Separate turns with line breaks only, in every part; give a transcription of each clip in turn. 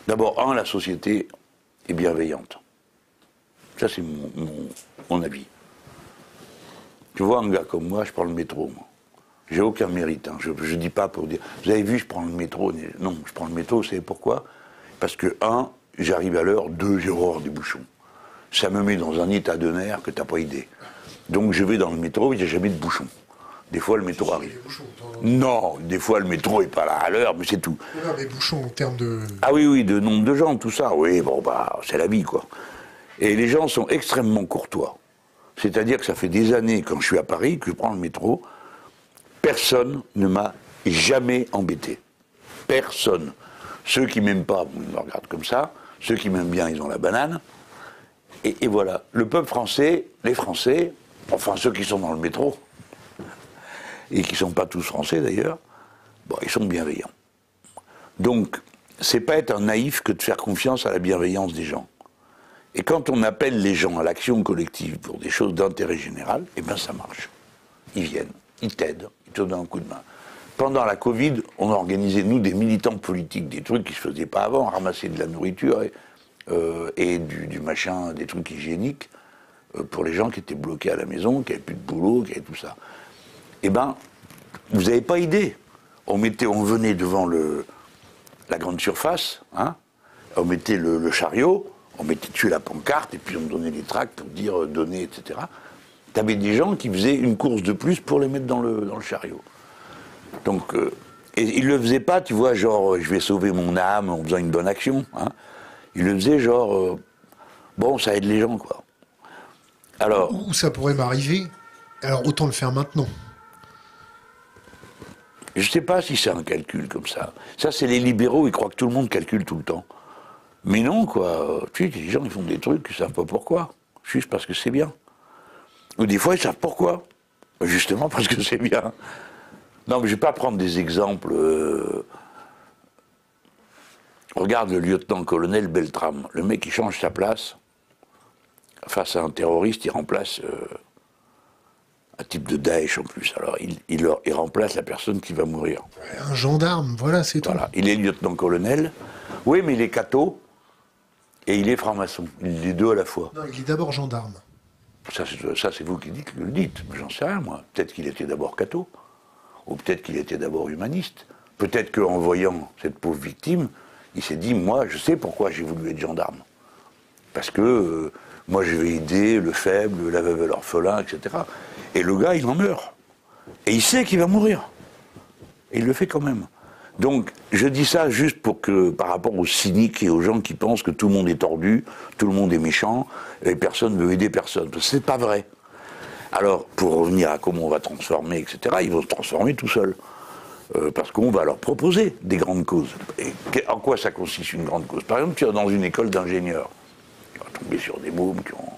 D'abord, la société est bienveillante. Ça, c'est mon avis. Tu vois, un gars comme moi, je prends le métro, moi. J'ai aucun mérite. Hein. Je ne dis pas pour dire. Vous avez vu, je prends le métro. Non, je prends le métro, vous savez pourquoi? Parce que, j'arrive à l'heure. 2, j'ai horreur des bouchons. Ça me met dans un état de nerfs que tu n'as pas idée. Donc, je vais dans le métro, il n'y a jamais de bouchons. Des fois, le métro arrive. Non, des fois, le métro n'est pas là à l'heure, mais c'est tout.
Non, mais bouchons en termes de...
Ah oui, oui, de nombre de gens, tout ça. Oui, bon, bah, c'est la vie, quoi. Et les gens sont extrêmement courtois. C'est-à-dire que ça fait des années, quand je suis à Paris, que je prends le métro, personne ne m'a jamais embêté. Personne. Ceux qui m'aiment pas, ils me regardent comme ça. Ceux qui m'aiment bien, ils ont la banane. Et voilà. Le peuple français, les Français, enfin ceux qui sont dans le métro, et qui ne sont pas tous français d'ailleurs, bon, ils sont bienveillants. Donc, c'est pas être un naïf que de faire confiance à la bienveillance des gens. Et quand on appelle les gens à l'action collective pour des choses d'intérêt général, eh bien ça marche. Ils viennent, ils t'aident, ils te donnent un coup de main. Pendant la Covid, on a organisé, nous, des militants politiques, des trucs qui ne se faisaient pas avant, ramasser de la nourriture et du machin, des trucs hygiéniques, pour les gens qui étaient bloqués à la maison, qui n'avaient plus de boulot, qui avaient tout ça. Eh bien, vous n'avez pas idée. On venait devant la grande surface, hein, on mettait le chariot, on mettait dessus la pancarte, et puis on donnait les tracts pour dire donner, etc. T'avais des gens qui faisaient une course de plus pour les mettre dans le chariot. Donc, et ils le faisaient pas, tu vois, genre, je vais sauver mon âme en faisant une bonne action. Hein. Ils le faisaient genre, bon, ça aide les gens, quoi. Alors,
Où ça pourrait m'arriver, alors autant le faire maintenant.
je ne sais pas si c'est un calcul comme ça. Ça, c'est les libéraux, ils croient que tout le monde calcule tout le temps. Mais non, quoi. Tu sais, les gens, ils font des trucs, ils ne savent pas pourquoi. Juste parce que c'est bien. Ou des fois, ils savent pourquoi. Justement parce que c'est bien. Non, mais je ne vais pas prendre des exemples. Regarde le lieutenant-colonel Beltrame. Le mec, il change sa place. Face à un terroriste, il remplace un type de Daesh en plus. Alors, il remplace la personne qui va mourir.
Un gendarme, voilà, c'est tout.
Voilà. Il est lieutenant-colonel. Oui, mais il est catho. Et il est franc-maçon. Il est les deux à la fois.
Non, il est d'abord gendarme.
Ça, c'est vous qui le dites. J'en sais rien, moi. Peut-être qu'il était d'abord catho. Ou peut-être qu'il était d'abord humaniste. Peut-être qu'en voyant cette pauvre victime, il s'est dit, moi, je sais pourquoi j'ai voulu être gendarme. Parce que moi, je vais aider le faible, la veuve et l'orphelin, etc. Et le gars, il en meurt. Et il sait qu'il va mourir. Et il le fait quand même. Donc, je dis ça juste pour que, par rapport aux cyniques et aux gens qui pensent que tout le monde est tordu, tout le monde est méchant, et personne ne veut aider personne. Parce que c'est pas vrai. Alors, pour revenir à comment on va transformer, etc., ils vont se transformer tout seuls. Parce qu'on va leur proposer des grandes causes. Et en quoi ça consiste une grande cause? Par exemple, tu es dans une école d'ingénieurs. Tu vas tomber sur des mômes qui ont,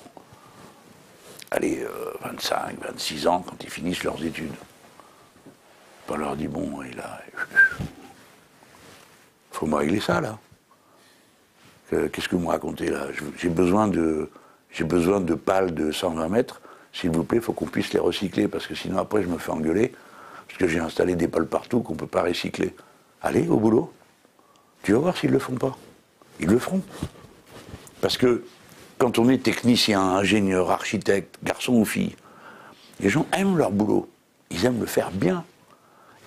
allez, 25, 26 ans quand ils finissent leurs études. On leur dit, bon, et là, faut me régler ça, là. Qu'est-ce que vous me racontez, là? J'ai besoin de pales de 120 mètres. S'il vous plaît, il faut qu'on puisse les recycler, parce que sinon, après, je me fais engueuler, parce que j'ai installé des pales partout qu'on ne peut pas recycler. Allez, au boulot. Tu vas voir s'ils ne le font pas. Ils le feront. Parce que, quand on est technicien, ingénieur, architecte, garçon ou fille, les gens aiment leur boulot. Ils aiment le faire bien.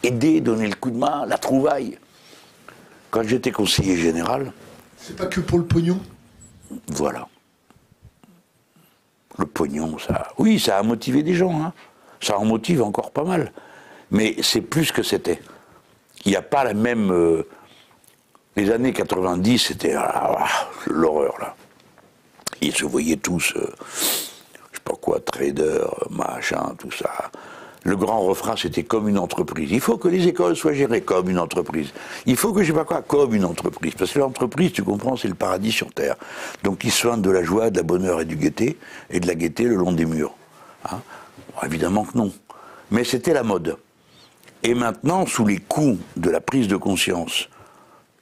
Aider, donner le coup de main, la trouvaille. Quand j'étais conseiller général...
C'est pas que pour le pognon?
Voilà. Le pognon, ça... Oui, ça a motivé des gens, hein. Ça en motive encore pas mal. Mais c'est plus que c'était. Il n'y a pas la même... Les années 90, c'était l'horreur, là. Ils se voyaient tous, je sais pas quoi, traders, machin, tout ça. Le grand refrain, c'était comme une entreprise. Il faut que les écoles soient gérées comme une entreprise. Il faut que, je sais pas quoi, comme une entreprise. Parce que l'entreprise, tu comprends, c'est le paradis sur Terre. Donc ils soignent de la joie, de la bonheur et du gaieté, et de la gaieté le long des murs. Hein, bon, évidemment que non. Mais c'était la mode. Et maintenant, sous les coups de la prise de conscience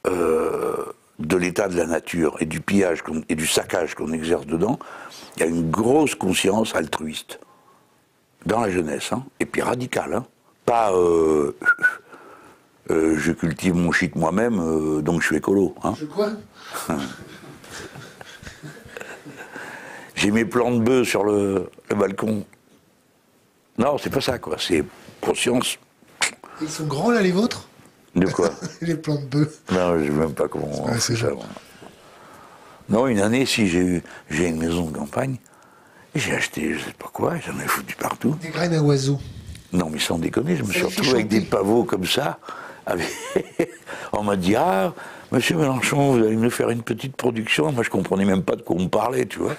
de l'état de la nature et du pillage et du saccage qu'on exerce dedans, il y a une grosse conscience altruiste. Dans la jeunesse, hein, et puis radicale, hein, pas Je cultive mon shit moi-même, donc je suis écolo. Hein.
Je quoi?
J'ai mes plants de bœufs sur le balcon. Non, c'est pas ça, quoi. C'est conscience.
Ils sont grands, là, les vôtres?
De quoi?
Les plants de bœufs.
Non, je ne sais même pas comment on
Ouais,
fait
c'est
ça.
vrai.
Moi. Non, une année, si j'ai une maison de campagne, et j'ai acheté je sais pas quoi, et j'en ai foutu partout.
Des graines à oiseaux.
Non, mais sans déconner, je me suis
Ça fait
retrouvé avec des
chanter.
pavots comme ça. On m'a dit, ah, monsieur Mélenchon, vous allez nous faire une petite production. Moi, je comprenais même pas de quoi on me parlait, tu vois.